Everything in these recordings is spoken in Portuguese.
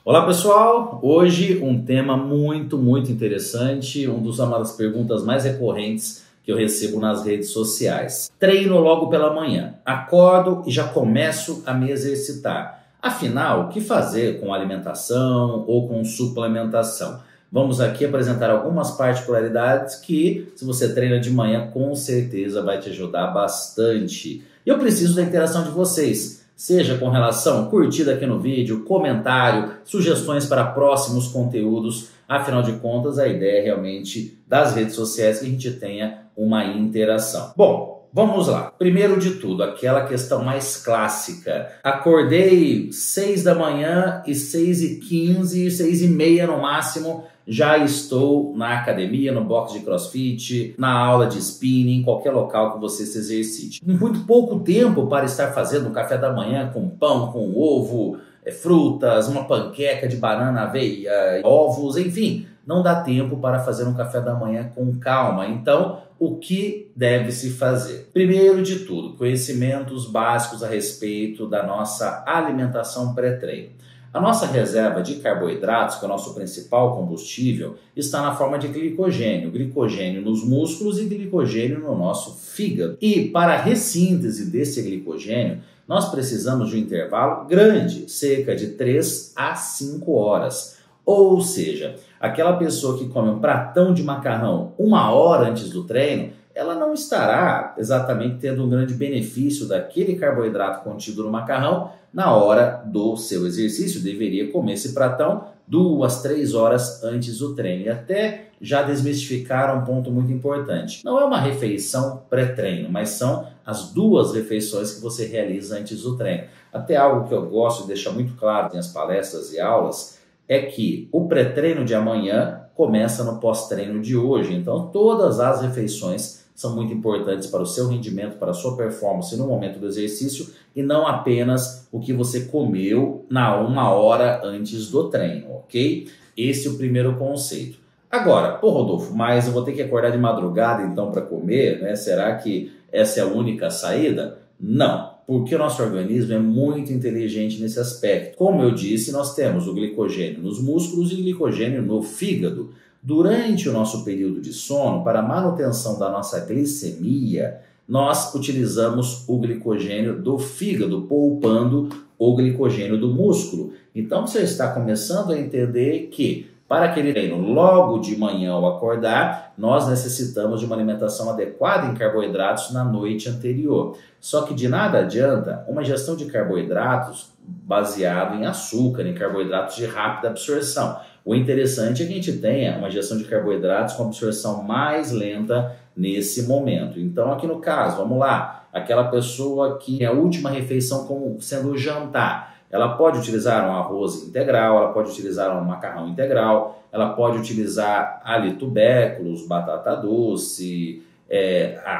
Olá pessoal, hoje um tema muito interessante, uma das perguntas mais recorrentes que eu recebo nas redes sociais. Treino logo pela manhã, acordo e já começo a me exercitar. Afinal, o que fazer com alimentação ou com suplementação? Vamos aqui apresentar algumas particularidades que, se você treina de manhã, com certeza vai te ajudar bastante. E eu preciso da interação de vocês. Seja com relação a curtida aqui no vídeo, comentário, sugestões para próximos conteúdos. Afinal de contas, a ideia é realmente das redes sociais que a gente tenha uma interação. Bom, vamos lá. Primeiro de tudo, aquela questão mais clássica. Acordei 6 da manhã e 6h15, 6h30 no máximo, já estou na academia, no box de crossfit, na aula de spinning, em qualquer local que você se exercite. Muito pouco tempo para estar fazendo um café da manhã com pão, com ovo, frutas, uma panqueca de banana, aveia, ovos, enfim. Não dá tempo para fazer um café da manhã com calma. Então, o que deve se fazer? Primeiro de tudo, conhecimentos básicos a respeito da nossa alimentação pré-treino. A nossa reserva de carboidratos, que é o nosso principal combustível, está na forma de glicogênio. Glicogênio nos músculos e glicogênio no nosso fígado. E para a ressíntese desse glicogênio, nós precisamos de um intervalo grande, cerca de 3 a 5 horas. Ou seja, aquela pessoa que come um pratão de macarrão 1 hora antes do treino, ela não estará exatamente tendo um grande benefício daquele carboidrato contido no macarrão na hora do seu exercício. Deveria comer esse pratão 2, 3 horas antes do treino. E até já desmistificar um ponto muito importante. Não é uma refeição pré-treino, mas são as 2 refeições que você realiza antes do treino. Até algo que eu gosto de deixar muito claro nas palestras e aulas é que o pré-treino de amanhã começa no pós-treino de hoje. Então, todas as refeições são muito importantes para o seu rendimento, para a sua performance no momento do exercício e não apenas o que você comeu na 1 hora antes do treino, ok? Esse é o primeiro conceito. Agora, pô Rodolfo, mas eu vou ter que acordar de madrugada então para comer, né? Será que essa é a única saída? Não, porque o nosso organismo é muito inteligente nesse aspecto. Como eu disse, nós temos o glicogênio nos músculos e o glicogênio no fígado. Durante o nosso período de sono, para a manutenção da nossa glicemia, nós utilizamos o glicogênio do fígado, poupando o glicogênio do músculo. Então você está começando a entender que para aquele treino logo de manhã ao acordar, nós necessitamos de uma alimentação adequada em carboidratos na noite anterior. Só que de nada adianta uma ingestão de carboidratos baseado em açúcar, em carboidratos de rápida absorção. O interessante é que a gente tenha uma ingestão de carboidratos com absorção mais lenta nesse momento. Então, aqui no caso, vamos lá, aquela pessoa que é a última refeição como sendo o jantar, ela pode utilizar um arroz integral, ela pode utilizar um macarrão integral, ela pode utilizar ali tubérculos, batata doce,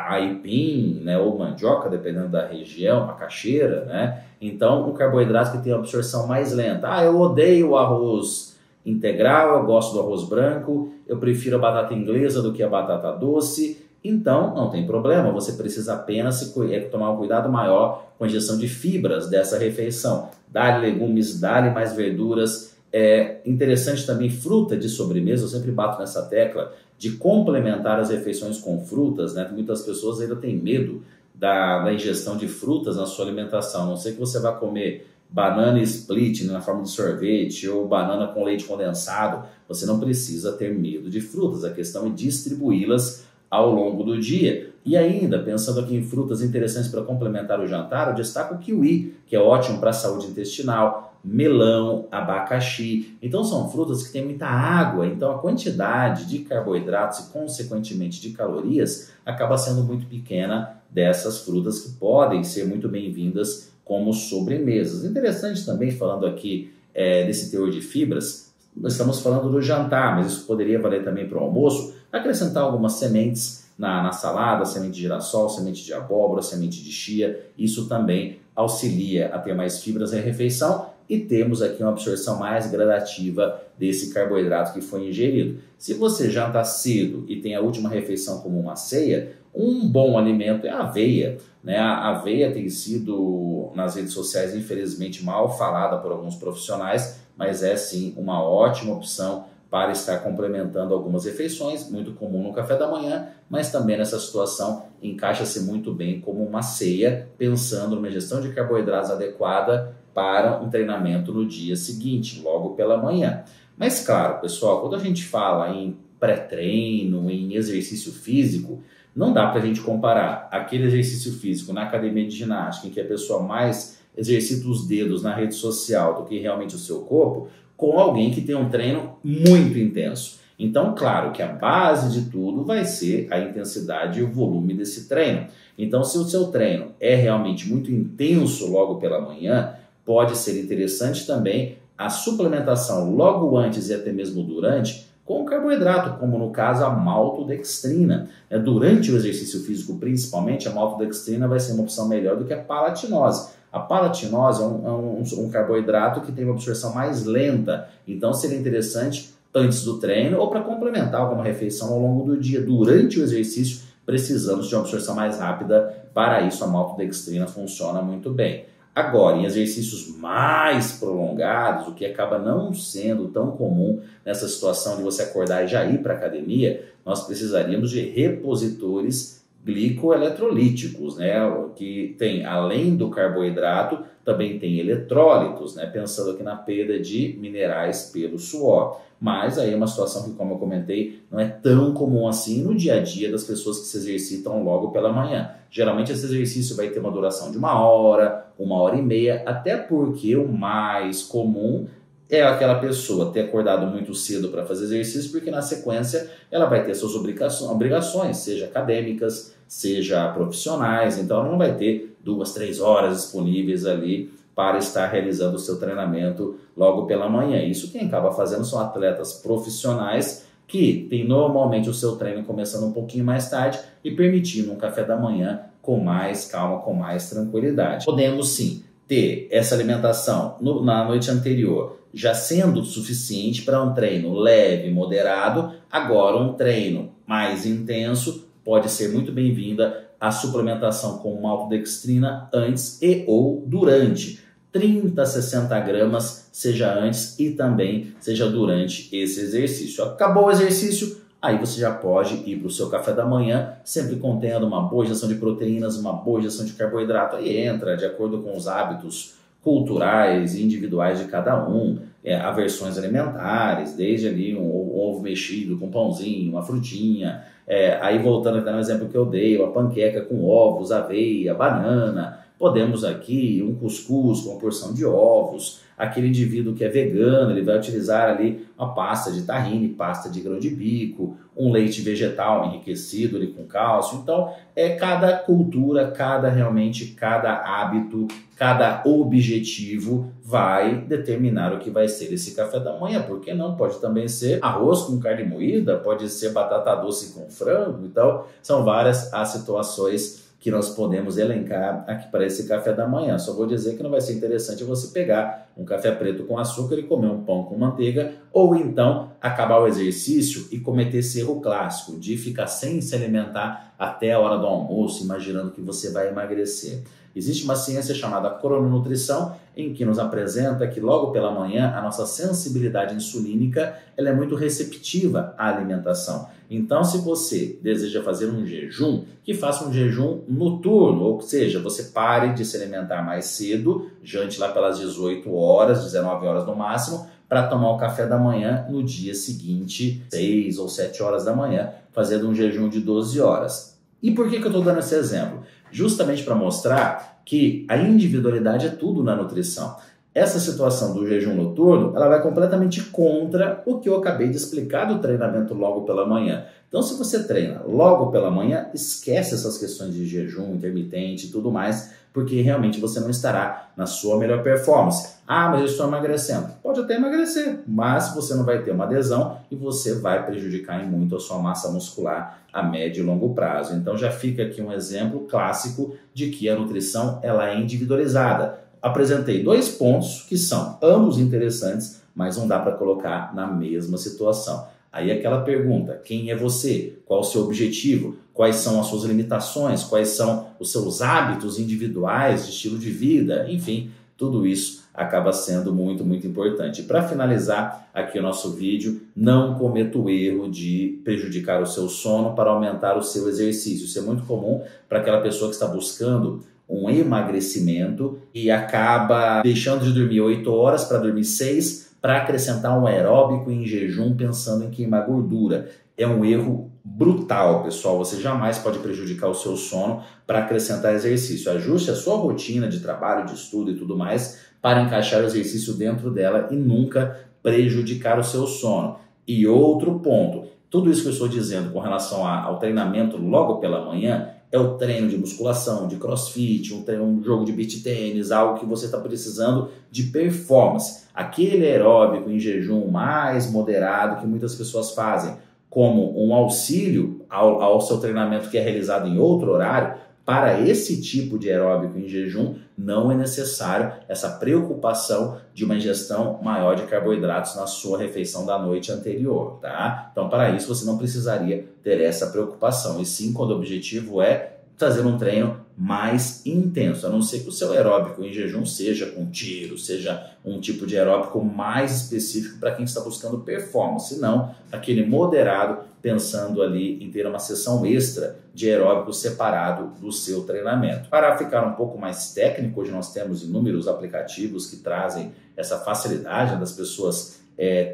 aipim, né, ou mandioca, dependendo da região, macaxeira, né? Então, um carboidrato que tem uma absorção mais lenta. Eu odeio o arroz integral, eu gosto do arroz branco, eu prefiro a batata inglesa do que a batata doce. Então, não tem problema, você precisa apenas tomar um cuidado maior com a ingestão de fibras dessa refeição. Dá-lhe legumes, dá-lhe mais verduras. É interessante também fruta de sobremesa, eu sempre bato nessa tecla de complementar as refeições com frutas, né? Muitas pessoas ainda têm medo da ingestão de frutas na sua alimentação, a não ser que você vá comer banana split na forma de sorvete ou banana com leite condensado, você não precisa ter medo de frutas, a questão é distribuí-las ao longo do dia. E ainda, pensando aqui em frutas interessantes para complementar o jantar, eu destaco o kiwi, que é ótimo para a saúde intestinal, melão, abacaxi. Então são frutas que têm muita água, então a quantidade de carboidratos e consequentemente de calorias acaba sendo muito pequena dessas frutas que podem ser muito bem-vindas como sobremesas. Interessante também, falando aqui desse teor de fibras, nós estamos falando do jantar, mas isso poderia valer também para o almoço, acrescentar algumas sementes na salada, semente de girassol, semente de abóbora, semente de chia, isso também auxilia a ter mais fibras na refeição e temos aqui uma absorção mais gradativa desse carboidrato que foi ingerido. Se você janta cedo e tem a última refeição como uma ceia, um bom alimento é a aveia, né? A aveia tem sido, nas redes sociais, infelizmente mal falada por alguns profissionais, mas é sim uma ótima opção para estar complementando algumas refeições, muito comum no café da manhã, mas também nessa situação encaixa-se muito bem como uma ceia, pensando numa ingestão de carboidratos adequada para um treinamento no dia seguinte, logo pela manhã. Mas claro, pessoal, quando a gente fala em pré-treino, em exercício físico, não dá para a gente comparar aquele exercício físico na academia de ginástica, em que a pessoa mais exercita os dedos na rede social do que realmente o seu corpo, com alguém que tem um treino muito intenso. Então, claro que a base de tudo vai ser a intensidade e o volume desse treino. Então, se o seu treino é realmente muito intenso logo pela manhã, pode ser interessante também a suplementação logo antes e até mesmo durante com carboidrato, como no caso a maltodextrina. Durante o exercício físico, principalmente, a maltodextrina vai ser uma opção melhor do que a palatinose. A palatinose é um carboidrato que tem uma absorção mais lenta, então seria interessante antes do treino ou para complementar alguma refeição ao longo do dia. Durante o exercício, precisamos de uma absorção mais rápida, para isso a maltodextrina funciona muito bem. Agora, em exercícios mais prolongados, o que acaba não sendo tão comum nessa situação de você acordar e já ir para a academia, nós precisaríamos de repositores glicoeletrolíticos, né? Que tem, além do carboidrato, também tem eletrólitos, né? Pensando aqui na perda de minerais pelo suor. Mas aí é uma situação que, como eu comentei, não é tão comum assim no dia a dia das pessoas que se exercitam logo pela manhã. Geralmente esse exercício vai ter uma duração de 1 hora, 1 hora e meia, até porque o mais comum é aquela pessoa ter acordado muito cedo para fazer exercício, porque na sequência ela vai ter suas obrigações, seja acadêmicas, seja profissionais, então ela não vai ter 2, 3 horas disponíveis ali para estar realizando o seu treinamento logo pela manhã. Isso quem acaba fazendo são atletas profissionais que têm normalmente o seu treino começando um pouquinho mais tarde e permitindo um café da manhã com mais calma, com mais tranquilidade. Podemos sim ter essa alimentação na noite anterior já sendo suficiente para um treino leve, moderado. Agora um treino mais intenso pode ser muito bem-vinda a suplementação com maltodextrina antes e ou durante. 30 a 60 gramas, seja antes e também seja durante esse exercício. Acabou o exercício, aí você já pode ir para o seu café da manhã, sempre contendo uma boa ingestão de proteínas, uma boa ingestão de carboidrato. Aí entra de acordo com os hábitos culturais e individuais de cada um, aversões alimentares, desde ali um ovo mexido com pãozinho, uma frutinha, aí voltando até no exemplo que eu dei, uma panqueca com ovos, aveia, banana. Podemos aqui um cuscuz com uma porção de ovos. Aquele indivíduo que é vegano, ele vai utilizar ali uma pasta de tahine, pasta de grão de bico, um leite vegetal enriquecido ali com cálcio. Então, cada cultura, cada hábito, cada objetivo vai determinar o que vai ser esse café da manhã. Por que não? Pode também ser arroz com carne moída, pode ser batata doce com frango. Então, são várias as situações que nós podemos elencar aqui para esse café da manhã. Só vou dizer que não vai ser interessante você pegar um café preto com açúcar e comer um pão com manteiga, ou então acabar o exercício e cometer esse erro clássico de ficar sem se alimentar até a hora do almoço, imaginando que você vai emagrecer. Existe uma ciência chamada crononutrição, em que nos apresenta que logo pela manhã a nossa sensibilidade insulínica ela é muito receptiva à alimentação. Então, se você deseja fazer um jejum, que faça um jejum noturno, ou seja, você pare de se alimentar mais cedo, jante lá pelas 18 horas, 19 horas no máximo, para tomar o café da manhã no dia seguinte, 6 ou 7 horas da manhã, fazendo um jejum de 12 horas. E por que eu estou dando esse exemplo? Justamente para mostrar que a individualidade é tudo na nutrição. Essa situação do jejum noturno, ela vai completamente contra o que eu acabei de explicar do treinamento logo pela manhã. Então, se você treina logo pela manhã, esquece essas questões de jejum intermitente e tudo mais, porque realmente você não estará na sua melhor performance. Ah, mas eu estou emagrecendo. Pode até emagrecer, mas você não vai ter uma adesão e você vai prejudicar em muito a sua massa muscular a médio e longo prazo. Então, já fica aqui um exemplo clássico de que a nutrição ela é individualizada. Apresentei 2 pontos que são ambos interessantes, mas não dá para colocar na mesma situação. Aí aquela pergunta, quem é você? Qual o seu objetivo? Quais são as suas limitações? Quais são os seus hábitos individuais de estilo de vida? Enfim, tudo isso acaba sendo muito, muito importante. Para finalizar aqui o nosso vídeo, não cometa o erro de prejudicar o seu sono para aumentar o seu exercício. Isso é muito comum para aquela pessoa que está buscando um emagrecimento e acaba deixando de dormir 8 horas para dormir 6 para acrescentar um aeróbico em jejum pensando em queimar gordura. É um erro brutal, pessoal. Você jamais pode prejudicar o seu sono para acrescentar exercício. Ajuste a sua rotina de trabalho, de estudo e tudo mais para encaixar o exercício dentro dela e nunca prejudicar o seu sono. E outro ponto, tudo isso que eu estou dizendo com relação ao treinamento logo pela manhã é o treino de musculação, de crossfit, um jogo de beach tênis, algo que você está precisando de performance. Aquele aeróbico em jejum mais moderado que muitas pessoas fazem como um auxílio ao seu treinamento que é realizado em outro horário, para esse tipo de aeróbico em jejum não é necessário essa preocupação de uma ingestão maior de carboidratos na sua refeição da noite anterior, tá? Então, para isso, você não precisaria ter essa preocupação, e sim quando o objetivo é fazer um treino mais intenso, a não ser que o seu aeróbico em jejum seja com tiro, seja um tipo de aeróbico mais específico para quem está buscando performance, se não aquele moderado, pensando ali em ter uma sessão extra de aeróbico separado do seu treinamento. Para ficar um pouco mais técnico, hoje nós temos inúmeros aplicativos que trazem essa facilidade das pessoas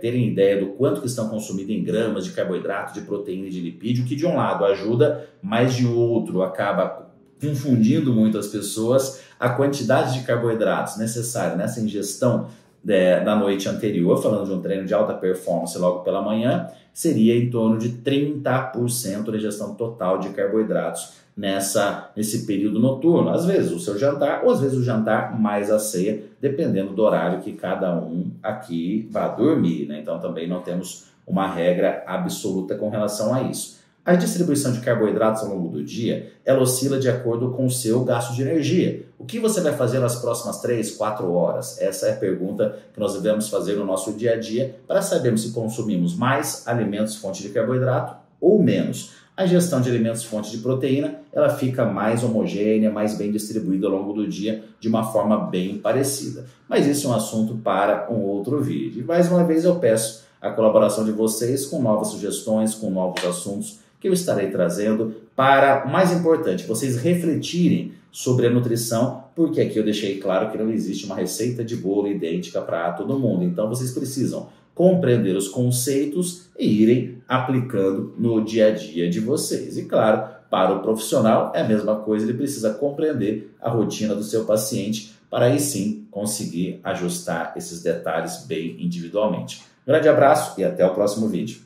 terem ideia do quanto que estão consumindo em gramas de carboidrato, de proteína e de lipídio, que de um lado ajuda, mas de outro acaba confundindo muito as pessoas. A quantidade de carboidratos necessária nessa ingestão da noite anterior, falando de um treino de alta performance logo pela manhã, seria em torno de 30% da ingestão total de carboidratos nesse período noturno. Às vezes o seu jantar, ou às vezes o jantar mais a ceia, dependendo do horário que cada um aqui vai dormir, né? Então também não temos uma regra absoluta com relação a isso. A distribuição de carboidratos ao longo do dia, ela oscila de acordo com o seu gasto de energia. O que você vai fazer nas próximas 3, 4 horas? Essa é a pergunta que nós devemos fazer no nosso dia a dia para sabermos se consumimos mais alimentos fonte de carboidrato ou menos. A ingestão de alimentos fonte de proteína, ela fica mais homogênea, mais bem distribuída ao longo do dia, de uma forma bem parecida. Mas isso é um assunto para um outro vídeo. E mais uma vez eu peço a colaboração de vocês com novas sugestões, com novos assuntos que eu estarei trazendo para, mais importante, vocês refletirem sobre a nutrição, porque aqui eu deixei claro que não existe uma receita de bolo idêntica para todo mundo. Então vocês precisam compreender os conceitos e irem aplicando no dia a dia de vocês. E claro, para o profissional é a mesma coisa, ele precisa compreender a rotina do seu paciente para aí sim conseguir ajustar esses detalhes bem individualmente. Um grande abraço e até o próximo vídeo.